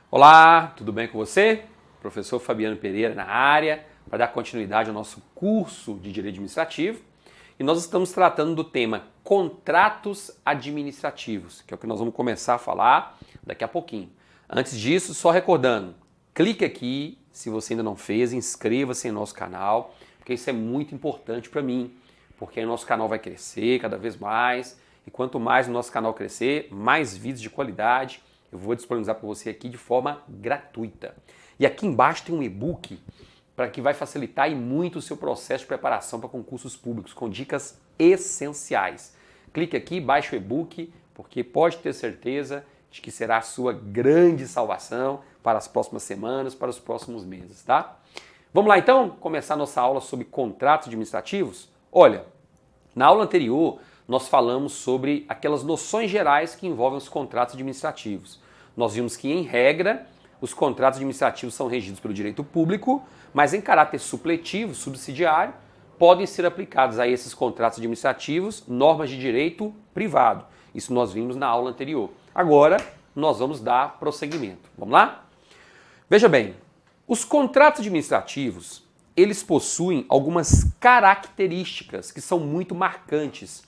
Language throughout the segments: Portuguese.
Olá, tudo bem com você? Professor Fabiano Pereira na área para dar continuidade ao nosso curso de Direito Administrativo. E nós estamos tratando do tema contratos administrativos, que é o que nós vamos começar a falar daqui a pouquinho. Antes disso, só recordando, clique aqui, se você ainda não fez, inscreva-se em nosso canal, porque isso é muito importante para mim, porque aí o nosso canal vai crescer cada vez mais, e quanto mais o nosso canal crescer, mais vídeos de qualidade eu vou disponibilizar para você aqui de forma gratuita. E aqui embaixo tem um e-book para que vai facilitar e muito o seu processo de preparação para concursos públicos, com dicas essenciais. Clique aqui, baixe o e-book, porque pode ter certeza de que será a sua grande salvação para as próximas semanas, para os próximos meses, tá? Vamos lá então começar nossa aula sobre contratos administrativos? Olha, na aula anterior nós falamos sobre aquelas noções gerais que envolvem os contratos administrativos. Nós vimos que, em regra, os contratos administrativos são regidos pelo direito público, mas em caráter supletivo, subsidiário, podem ser aplicados a esses contratos administrativos normas de direito privado. Isso nós vimos na aula anterior. Agora, nós vamos dar prosseguimento. Vamos lá? Veja bem, os contratos administrativos, eles possuem algumas características que são muito marcantes.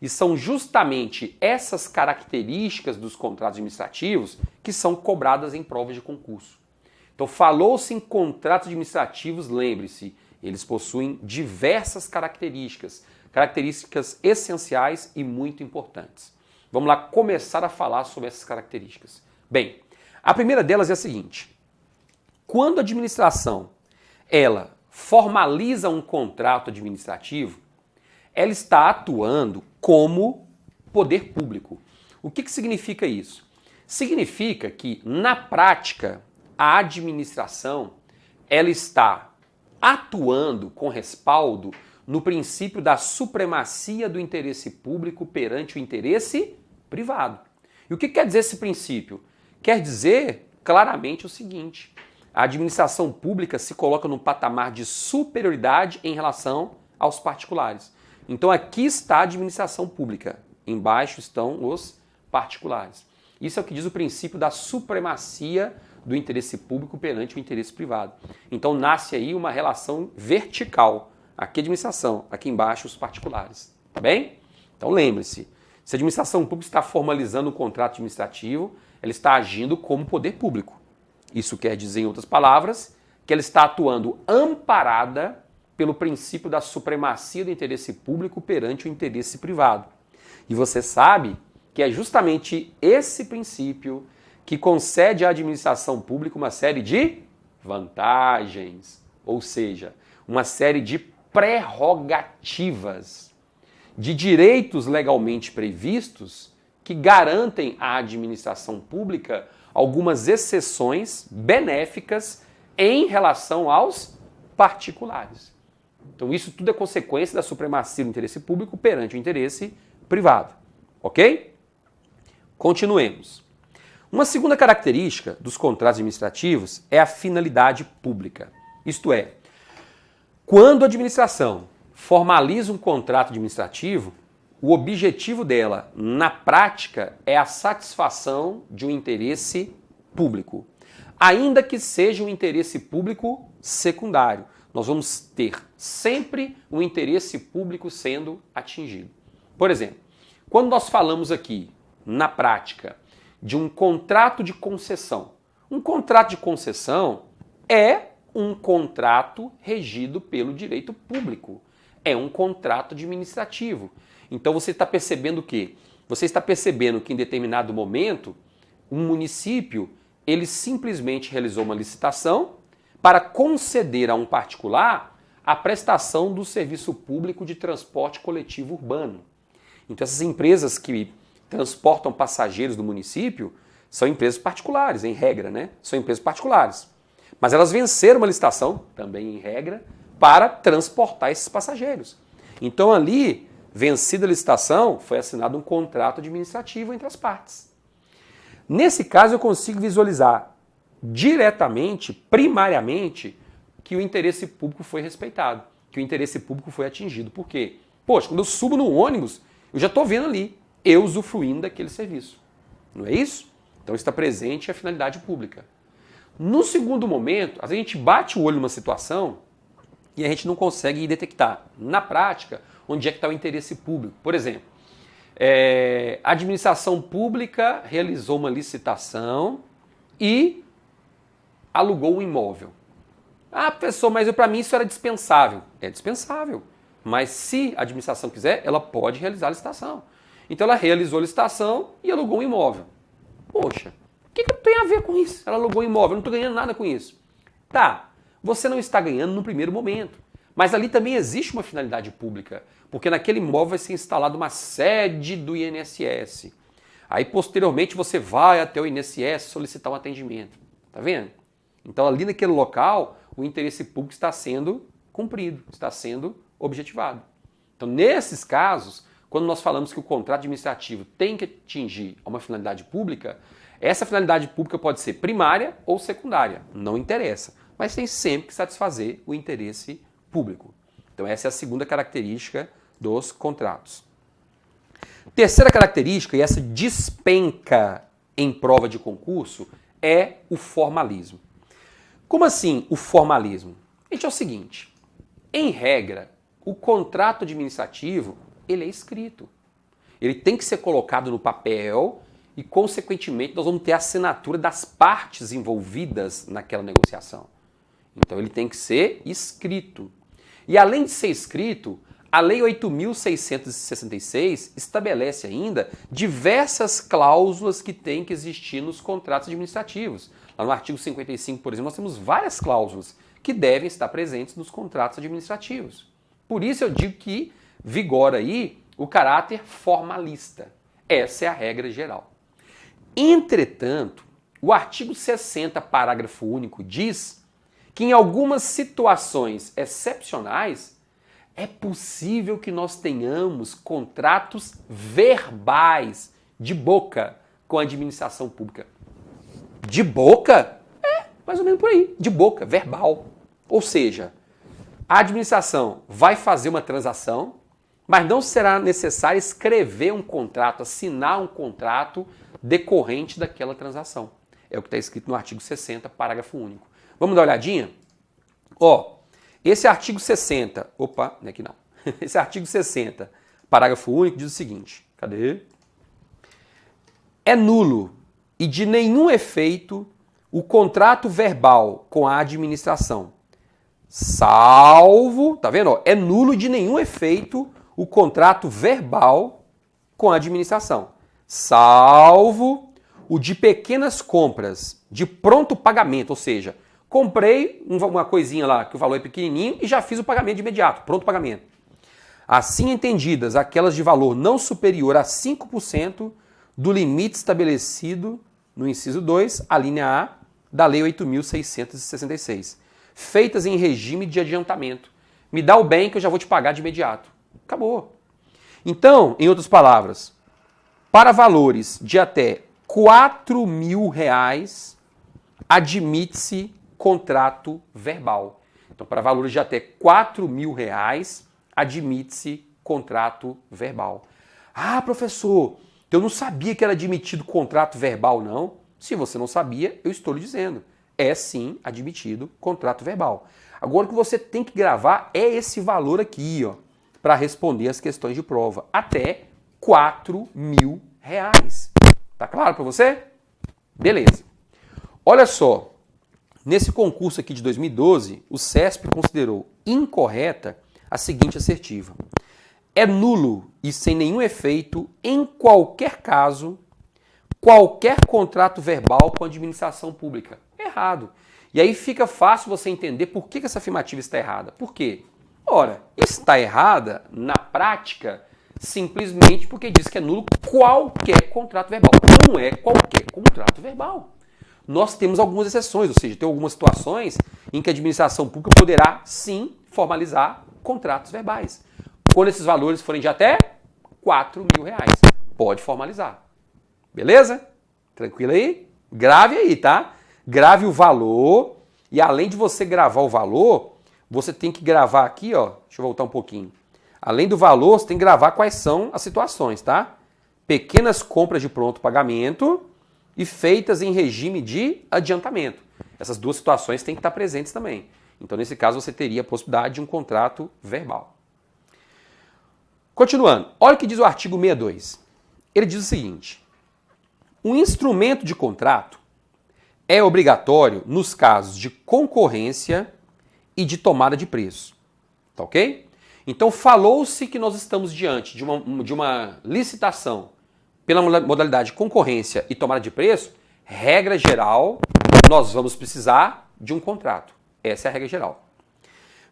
E são justamente essas características dos contratos administrativos que são cobradas em provas de concurso. Então, falou-se em contratos administrativos, lembre-se, eles possuem diversas características, características essenciais e muito importantes. Vamos lá começar a falar sobre essas características. Bem, a primeira delas é a seguinte: quando a administração ela formaliza um contrato administrativo, ela está atuando como poder público. O que significa isso? Significa que, na prática, a administração ela está atuando com respaldo no princípio da supremacia do interesse público perante o interesse privado. E o que quer dizer esse princípio? Quer dizer claramente o seguinte: a administração pública se coloca num patamar de superioridade em relação aos particulares. Então aqui está a administração pública, embaixo estão os particulares. Isso é o que diz o princípio da supremacia do interesse público perante o interesse privado. Então nasce aí uma relação vertical. Aqui a administração, aqui embaixo os particulares. Tá bem? Então lembre-se, se a administração pública está formalizando um contrato administrativo, ela está agindo como poder público. Isso quer dizer, em outras palavras, que ela está atuando amparada pelo princípio da supremacia do interesse público perante o interesse privado. E você sabe que é justamente esse princípio que concede à administração pública uma série de vantagens, ou seja, uma série de prerrogativas, de direitos legalmente previstos que garantem à administração pública algumas exceções benéficas em relação aos particulares. Então isso tudo é consequência da supremacia do interesse público perante o interesse privado. Ok? Continuemos. Uma segunda característica dos contratos administrativos é a finalidade pública. Isto é, quando a administração formaliza um contrato administrativo, o objetivo dela, na prática, é a satisfação de um interesse público, ainda que seja um interesse público secundário. Nós vamos ter sempre um interesse público sendo atingido. Por exemplo, quando nós falamos aqui, na prática, de um contrato de concessão, um contrato de concessão é um contrato regido pelo direito público, é um contrato administrativo. Então você está percebendo o quê? Você está percebendo que em determinado momento, um município, ele simplesmente realizou uma licitação para conceder a um particular a prestação do serviço público de transporte coletivo urbano. Então essas empresas que transportam passageiros do município são empresas particulares, em regra, né? São empresas particulares. Mas elas venceram uma licitação, também em regra, para transportar esses passageiros. Então ali, vencida a licitação, foi assinado um contrato administrativo entre as partes. Nesse caso eu consigo visualizar diretamente, primariamente, que o interesse público foi respeitado, que o interesse público foi atingido. Por quê? Poxa, quando eu subo no ônibus, eu já estou vendo ali, eu usufruindo daquele serviço. Não é isso? Então está presente a finalidade pública. No segundo momento, a gente bate o olho numa situação e a gente não consegue detectar, na prática, onde é que está o interesse público. Por exemplo, a administração pública realizou uma licitação e alugou um imóvel. Ah, professor, mas para mim isso era dispensável. É dispensável. Mas se a administração quiser, ela pode realizar a licitação. Então ela realizou a licitação e alugou um imóvel. Poxa, o que tem a ver com isso? Ela alugou um imóvel, eu não estou ganhando nada com isso. Tá, você não está ganhando no primeiro momento. Mas ali também existe uma finalidade pública, porque naquele imóvel vai ser instalada uma sede do INSS. Aí posteriormente você vai até o INSS solicitar um atendimento. Tá vendo? Então ali naquele local o interesse público está sendo cumprido, está sendo objetivado. Então nesses casos, quando nós falamos que o contrato administrativo tem que atingir uma finalidade pública, essa finalidade pública pode ser primária ou secundária, não interessa, mas tem sempre que satisfazer o interesse público. Então essa é a segunda característica dos contratos. Terceira característica, e essa despenca em prova de concurso, é o formalismo. Como assim o formalismo? Gente, é o seguinte, em regra, o contrato administrativo ele é escrito. Ele tem que ser colocado no papel e, consequentemente, nós vamos ter a assinatura das partes envolvidas naquela negociação. Então ele tem que ser escrito. E além de ser escrito, a Lei 8.666 estabelece ainda diversas cláusulas que têm que existir nos contratos administrativos. Lá no artigo 55, por exemplo, nós temos várias cláusulas que devem estar presentes nos contratos administrativos. Por isso eu digo que vigora aí o caráter formalista. Essa é a regra geral. Entretanto, o artigo 60, parágrafo único, diz que em algumas situações excepcionais é possível que nós tenhamos contratos verbais, de boca, com a administração pública. De boca? É, mais ou menos por aí. De boca, verbal. Ou seja, a administração vai fazer uma transação, mas não será necessário escrever um contrato, assinar um contrato decorrente daquela transação. É o que está escrito no artigo 60, parágrafo único. Vamos dar uma olhadinha? Esse artigo 60, não é aqui não. Esse artigo 60, parágrafo único, diz o seguinte, cadê? É nulo e de nenhum efeito o contrato verbal com a administração, salvo, tá vendo? É nulo e de nenhum efeito o contrato verbal com a administração, salvo o de pequenas compras de pronto pagamento, ou seja, comprei uma coisinha lá que o valor é pequenininho e já fiz o pagamento de imediato, pronto pagamento. Assim entendidas aquelas de valor não superior a 5% do limite estabelecido no inciso 2, a linha A, da Lei 8.666, feitas em regime de adiantamento. Me dá o bem que eu já vou te pagar de imediato. Acabou. Então, em outras palavras, para valores de até R$4.000, admite-se contrato verbal. Então, para valores de até R$4.000, admite-se contrato verbal. Ah, professor, eu não sabia que era admitido contrato verbal, não. Se você não sabia, eu estou lhe dizendo. É sim admitido contrato verbal. Agora o que você tem que gravar é esse valor aqui, para responder as questões de prova. Até R$4.000. Tá claro para você? Beleza. Olha só, nesse concurso aqui de 2012, o CESP considerou incorreta a seguinte assertiva. É nulo e sem nenhum efeito, em qualquer caso, qualquer contrato verbal com a administração pública. Errado. E aí fica fácil você entender por que essa afirmativa está errada. Por quê? Ora, está errada na prática simplesmente porque diz que é nulo qualquer contrato verbal. Não é qualquer contrato verbal. Nós temos algumas exceções, ou seja, tem algumas situações em que a administração pública poderá sim formalizar contratos verbais. Quando esses valores forem de até R$4.000, pode formalizar. Beleza? Tranquilo aí? Grave aí, tá? Grave o valor e além de você gravar o valor, você tem que gravar aqui, deixa eu voltar um pouquinho. Além do valor, você tem que gravar quais são as situações, tá? Pequenas compras de pronto pagamento e feitas em regime de adiantamento. essas duas situações têm que estar presentes também. Então, nesse caso, você teria a possibilidade de um contrato verbal. Continuando, olha o que diz o artigo 62. Ele diz o seguinte: o instrumento de contrato é obrigatório nos casos de concorrência e de tomada de preço. Tá ok? Então, falou-se que nós estamos diante de uma licitação pela modalidade concorrência e tomada de preço. Regra geral, nós vamos precisar de um contrato. Essa é a regra geral.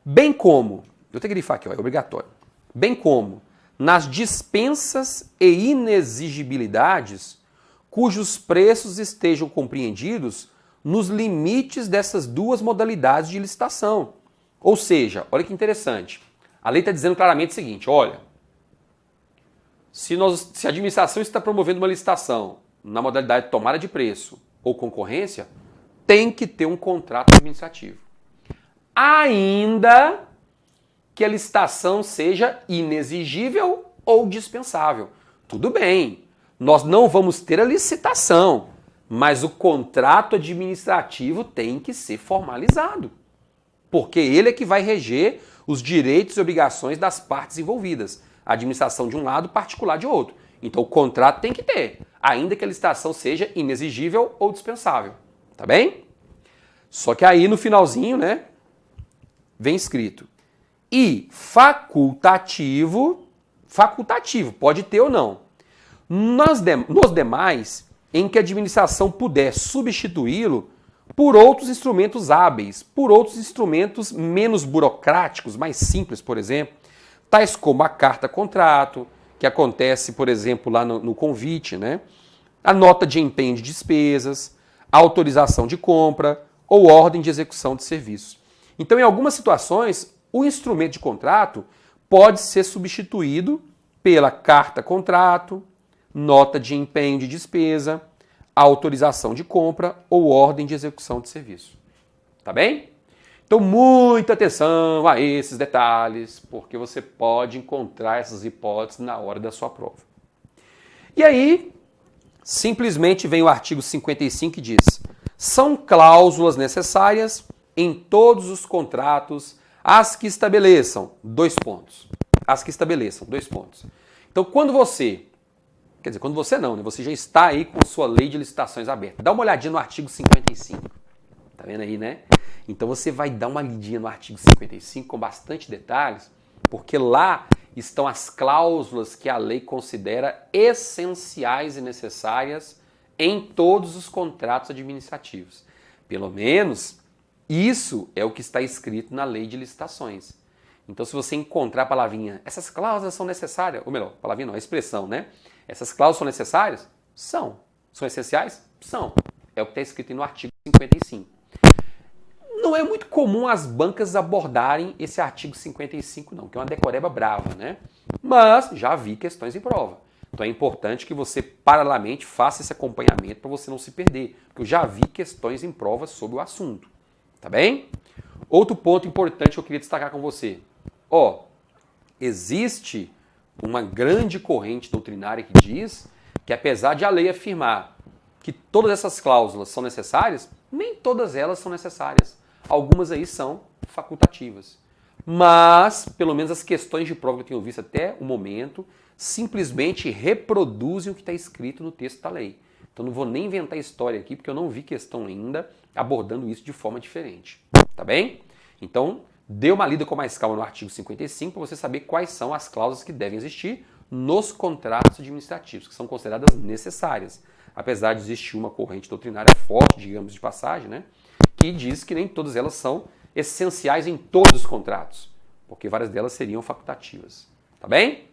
Bem como, eu tenho que grifar aqui, ó, é obrigatório. Bem como nas dispensas e inexigibilidades cujos preços estejam compreendidos nos limites dessas duas modalidades de licitação. Ou seja, olha que interessante. A lei está dizendo claramente o seguinte, olha, se a administração está promovendo uma licitação na modalidade de tomada de preço ou concorrência, tem que ter um contrato administrativo. Ainda que a licitação seja inexigível ou dispensável. Tudo bem, nós não vamos ter a licitação, mas o contrato administrativo tem que ser formalizado, porque ele é que vai reger os direitos e obrigações das partes envolvidas. A administração de um lado, particular de outro. Então o contrato tem que ter, ainda que a licitação seja inexigível ou dispensável. Tá bem? Só que aí no finalzinho, né, vem escrito: e facultativo, pode ter ou não. Nos demais, em que a administração puder substituí-lo por outros instrumentos hábeis, por outros instrumentos menos burocráticos, mais simples, por exemplo, tais como a carta-contrato, que acontece, por exemplo, lá no convite, né? A nota de empenho de despesas, a autorização de compra ou ordem de execução de serviços. Então, em algumas situações, o instrumento de contrato pode ser substituído pela carta-contrato, nota de empenho de despesa, autorização de compra ou ordem de execução de serviço. Tá bem? Então, muita atenção a esses detalhes, porque você pode encontrar essas hipóteses na hora da sua prova. E aí, simplesmente vem o artigo 55 que diz: são cláusulas necessárias em todos os contratos as que estabeleçam dois pontos. Então, quando você não, né? Você já está aí com sua lei de licitações aberta. Dá uma olhadinha no artigo 55. Tá vendo aí, né? Então você vai dar uma lidinha no artigo 55 com bastante detalhes, porque lá estão as cláusulas que a lei considera essenciais e necessárias em todos os contratos administrativos. Pelo menos isso é o que está escrito na lei de licitações. Então, se você encontrar a palavrinha, essas cláusulas são necessárias, ou melhor, palavrinha não, a expressão, né? Essas cláusulas são necessárias? São. São essenciais? São. É o que está escrito no artigo 55. Não é muito comum as bancas abordarem esse artigo 55, não, que é uma decoreba brava, né? Mas já vi questões em prova. Então é importante que você, paralelamente, faça esse acompanhamento para você não se perder, porque eu já vi questões em prova sobre o assunto. Tá bem? Outro ponto importante que eu queria destacar com você. Existe uma grande corrente doutrinária que diz que, apesar de a lei afirmar que todas essas cláusulas são necessárias, nem todas elas são necessárias. Algumas aí são facultativas. Mas, pelo menos as questões de prova que eu tenho visto até o momento, simplesmente reproduzem o que está escrito no texto da lei. Então não vou nem inventar história aqui, porque eu não vi questão ainda abordando isso de forma diferente. Tá bem? Então, dê uma lida com mais calma no artigo 55 para você saber quais são as cláusulas que devem existir nos contratos administrativos, que são consideradas necessárias. Apesar de existir uma corrente doutrinária forte, digamos de passagem, né, que diz que nem todas elas são essenciais em todos os contratos, porque várias delas seriam facultativas. Tá bem?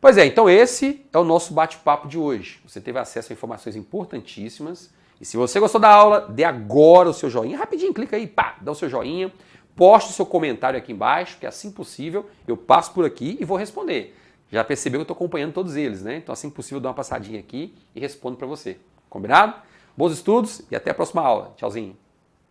Pois é, então esse é o nosso bate-papo de hoje. Você teve acesso a informações importantíssimas. E se você gostou da aula, dê agora o seu joinha. Rapidinho, clica aí, dá o seu joinha. Poste o seu comentário aqui embaixo, que assim possível eu passo por aqui e vou responder. Já percebeu que eu estou acompanhando todos eles, né? Então assim possível eu dou uma passadinha aqui e respondo para você. Combinado? Bons estudos e até a próxima aula. Tchauzinho.